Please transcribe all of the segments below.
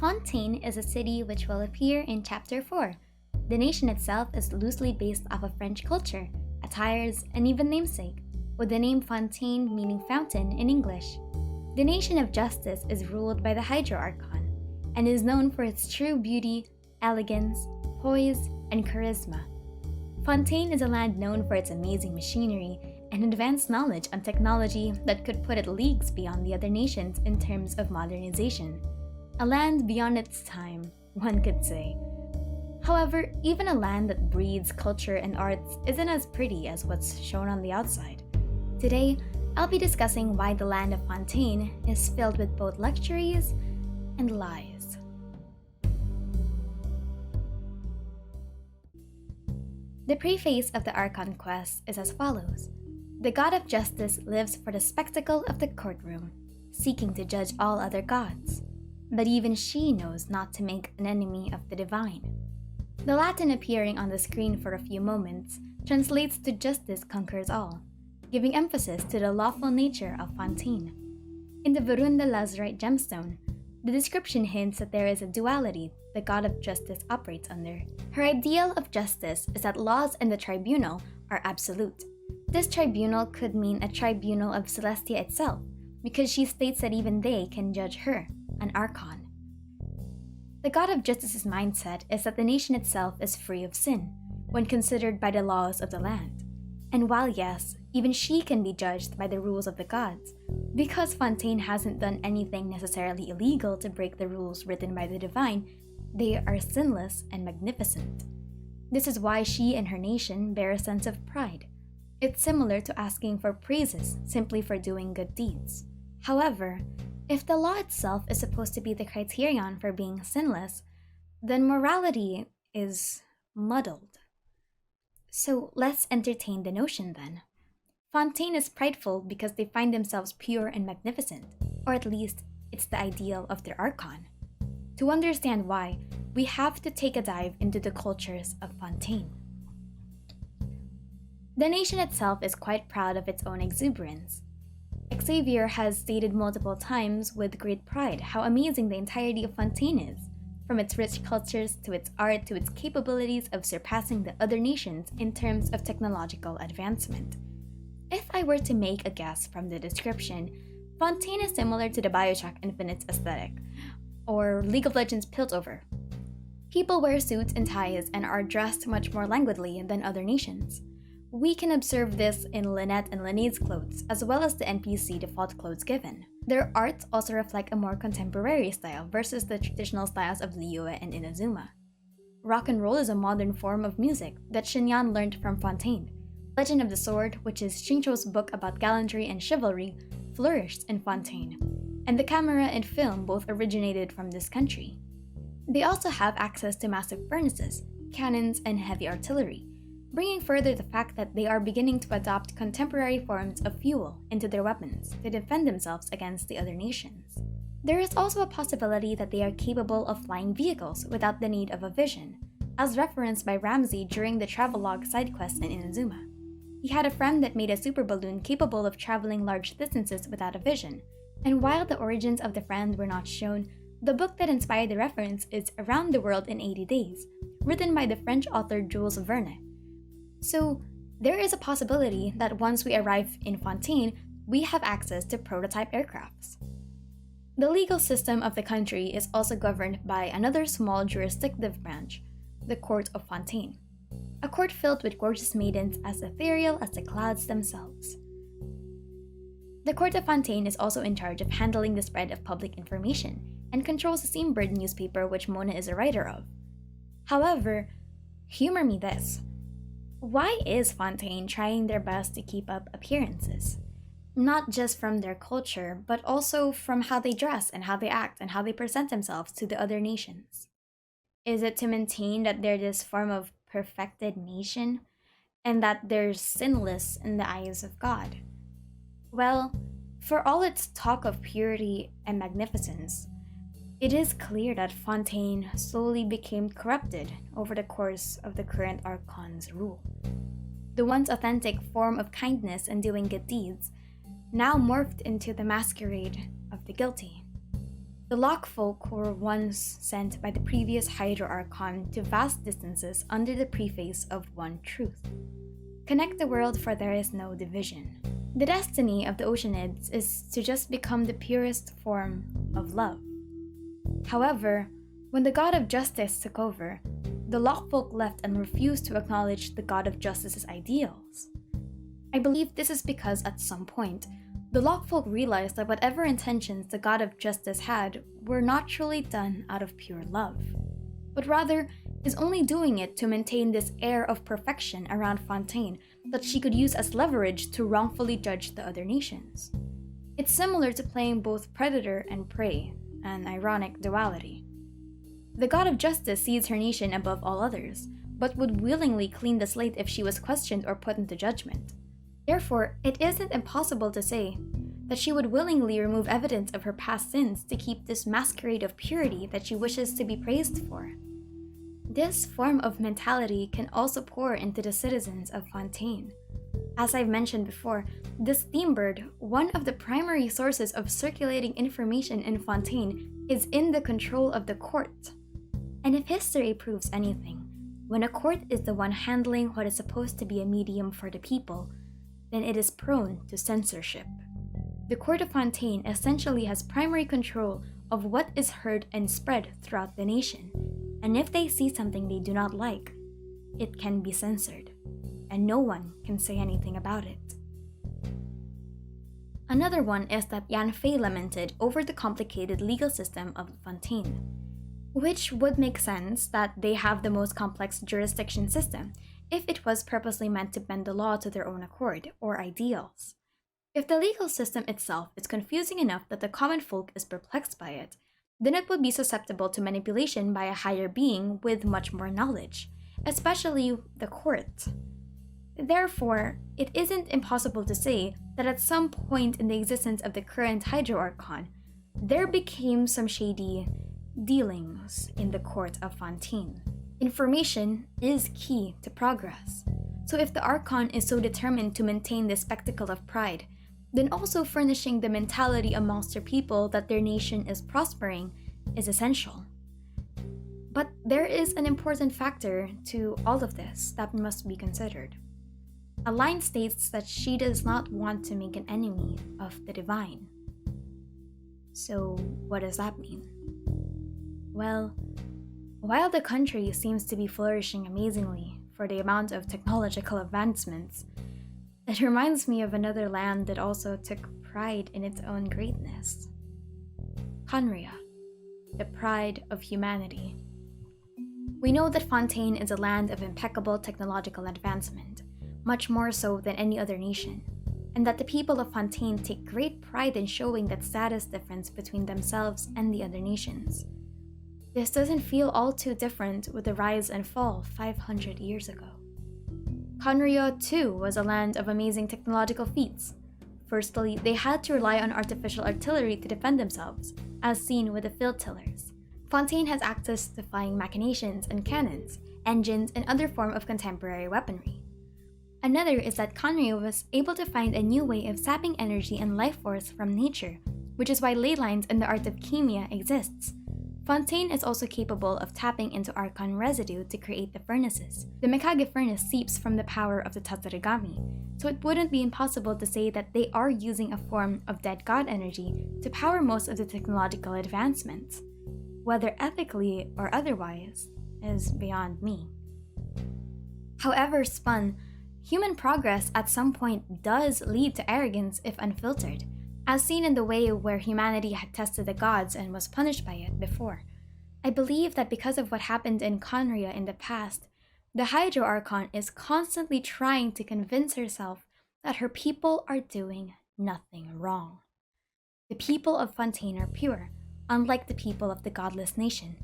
Fontaine is a city which will appear in Chapter 4. The nation itself is loosely based off of French culture, attires, and even namesake, with the name Fontaine meaning fountain in English. The nation of justice is ruled by the Hydro Archon, and is known for its true beauty, elegance, poise, and charisma. Fontaine is a land known for its amazing machinery and advanced knowledge on technology that could put it leagues beyond the other nations in terms of modernization. A land beyond its time, one could say. However, even a land that breeds culture and arts isn't as pretty as what's shown on the outside. Today, I'll be discussing why the land of Fontaine is filled with both luxuries and lies. The preface of the Archon quest is as follows. The god of justice lives for the spectacle of the courtroom, seeking to judge all other gods. But even she knows not to make an enemy of the divine. The Latin appearing on the screen for a few moments translates to justice conquers all, giving emphasis to the lawful nature of Fontaine. In the Verunda Lazurite gemstone, the description hints that there is a duality the god of justice operates under. Her ideal of justice is that laws in the tribunal are absolute. This tribunal could mean a tribunal of Celestia itself, because she states that even they can judge her, an Archon. The god of justice's mindset is that the nation itself is free of sin, when considered by the laws of the land. And while yes, even she can be judged by the rules of the gods, because Fontaine hasn't done anything necessarily illegal to break the rules written by the divine, they are sinless and magnificent. This is why she and her nation bear a sense of pride. It's similar to asking for praises simply for doing good deeds. However, if the law itself is supposed to be the criterion for being sinless, then morality is muddled. So let's entertain the notion then. Fontaine is prideful because they find themselves pure and magnificent, or at least it's the ideal of their Archon. To understand why, we have to take a dive into the cultures of Fontaine. The nation itself is quite proud of its own exuberance. Xavier has stated multiple times with great pride how amazing the entirety of Fontaine is, from its rich cultures to its art to its capabilities of surpassing the other nations in terms of technological advancement. If I were to make a guess from the description, Fontaine is similar to the Bioshock Infinite's aesthetic, or League of Legends Piltover. People wear suits and ties and are dressed much more languidly than other nations. We can observe this in Lynette and Linnaeus' clothes, as well as the NPC default clothes given. Their arts also reflect a more contemporary style versus the traditional styles of Liyue and Inazuma. Rock and roll is a modern form of music that Xinyan learned from Fontaine. Legend of the Sword, which is Xingqiu's book about gallantry and chivalry, flourished in Fontaine, and the camera and film both originated from this country. They also have access to massive furnaces, cannons, and heavy artillery, bringing further the fact that they are beginning to adopt contemporary forms of fuel into their weapons to defend themselves against the other nations. There is also a possibility that they are capable of flying vehicles without the need of a vision, as referenced by Ramsey during the travelogue side quest in Inazuma. He had a friend that made a super balloon capable of traveling large distances without a vision, and while the origins of the friend were not shown, the book that inspired the reference is Around the World in 80 Days, written by the French author Jules Verne. So, there is a possibility that once we arrive in Fontaine, we have access to prototype aircrafts. The legal system of the country is also governed by another small jurisdictive branch, the Court of Fontaine, a court filled with gorgeous maidens as ethereal as the clouds themselves. The Court of Fontaine is also in charge of handling the spread of public information and controls the Seambird newspaper which Mona is a writer of. However, humor me this. Why is Fontaine trying their best to keep up appearances? Not just from their culture, but also from how they dress and how they act and how they present themselves to the other nations. Is it to maintain that they're this form of perfected nation and that they're sinless in the eyes of God? Well, for all its talk of purity and magnificence, it is clear that Fontaine slowly became corrupted over the course of the current Archon's rule. The once authentic form of kindness and doing good deeds now morphed into the masquerade of the guilty. The Lockfolk were once sent by the previous Hydro Archon to vast distances under the preface of one truth. Connect the world, for there is no division. The destiny of the Oceanids is to just become the purest form of love. However, when the God of Justice took over, the Lockfolk left and refused to acknowledge the God of Justice's ideals. I believe this is because at some point, the Lockfolk realized that whatever intentions the God of Justice had were not truly done out of pure love, but rather is only doing it to maintain this air of perfection around Fontaine that she could use as leverage to wrongfully judge the other nations. It's similar to playing both predator and prey, an ironic duality. The God of Justice sees her nation above all others, but would willingly clean the slate if she was questioned or put into judgment. Therefore, it isn't impossible to say that she would willingly remove evidence of her past sins to keep this masquerade of purity that she wishes to be praised for. This form of mentality can also pour into the citizens of Fontaine. As I've mentioned before, this theme bird, one of the primary sources of circulating information in Fontaine, is in the control of the court. And if history proves anything, when a court is the one handling what is supposed to be a medium for the people, then it is prone to censorship. The Court of Fontaine essentially has primary control of what is heard and spread throughout the nation, and if they see something they do not like, it can be censored, and no one can say anything about it. Another one is that Yanfei lamented over the complicated legal system of Fontaine, which would make sense that they have the most complex jurisdiction system if it was purposely meant to bend the law to their own accord or ideals. If the legal system itself is confusing enough that the common folk is perplexed by it, then it would be susceptible to manipulation by a higher being with much more knowledge, especially the court. Therefore, it isn't impossible to say that at some point in the existence of the current Hydro Archon, there became some shady dealings in the Court of Fontaine. Information is key to progress. So if the Archon is so determined to maintain this spectacle of pride, then also furnishing the mentality amongst their people that their nation is prospering is essential. But there is an important factor to all of this that must be considered. A line states that she does not want to make an enemy of the divine. So what does that mean? Well, while the country seems to be flourishing amazingly for the amount of technological advancements, it reminds me of another land that also took pride in its own greatness. Conria, the pride of humanity. We know that Fontaine is a land of impeccable technological advancement, much more so than any other nation, and that the people of Fontaine take great pride in showing that status difference between themselves and the other nations. This doesn't feel all too different with the rise and fall 500 years ago. Conria, too, was a land of amazing technological feats. Firstly, they had to rely on artificial artillery to defend themselves, as seen with the field tillers. Fontaine has access to flying machinations and cannons, engines, and other forms of contemporary weaponry. Another is that Conria was able to find a new way of sapping energy and life force from nature, which is why ley lines in the art of chemia exists. Fontaine is also capable of tapping into Archon residue to create the furnaces. The Mikage furnace seeps from the power of the Tatsarigami, so it wouldn't be impossible to say that they are using a form of dead god energy to power most of the technological advancements. Whether ethically or otherwise is beyond me. However spun, human progress at some point does lead to arrogance if unfiltered, as seen in the way where humanity had tested the gods and was punished by it before. I believe that because of what happened in Conria in the past, the Hydro Archon is constantly trying to convince herself that her people are doing nothing wrong. The people of Fontaine are pure, unlike the people of the godless nation.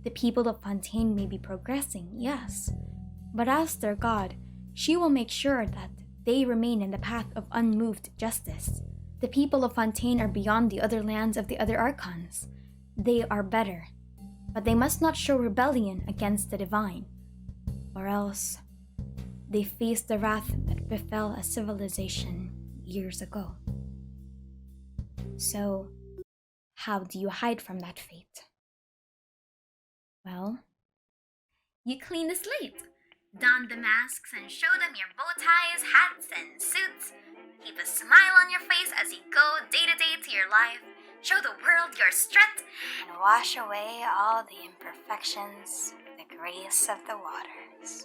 The people of Fontaine may be progressing, yes, but as their god, she will make sure that they remain in the path of unmoved justice. The people of Fontaine are beyond the other lands of the other Archons. They are better, but they must not show rebellion against the divine, or else they face the wrath that befell a civilization years ago. So, How do you hide from that fate? Well, you clean the slate. Don the masks and show them your bow ties, hats, and suits. Keep a smile on your face as you go day to day to your life. Show the world your strut and wash away all the imperfections with the grace of the waters.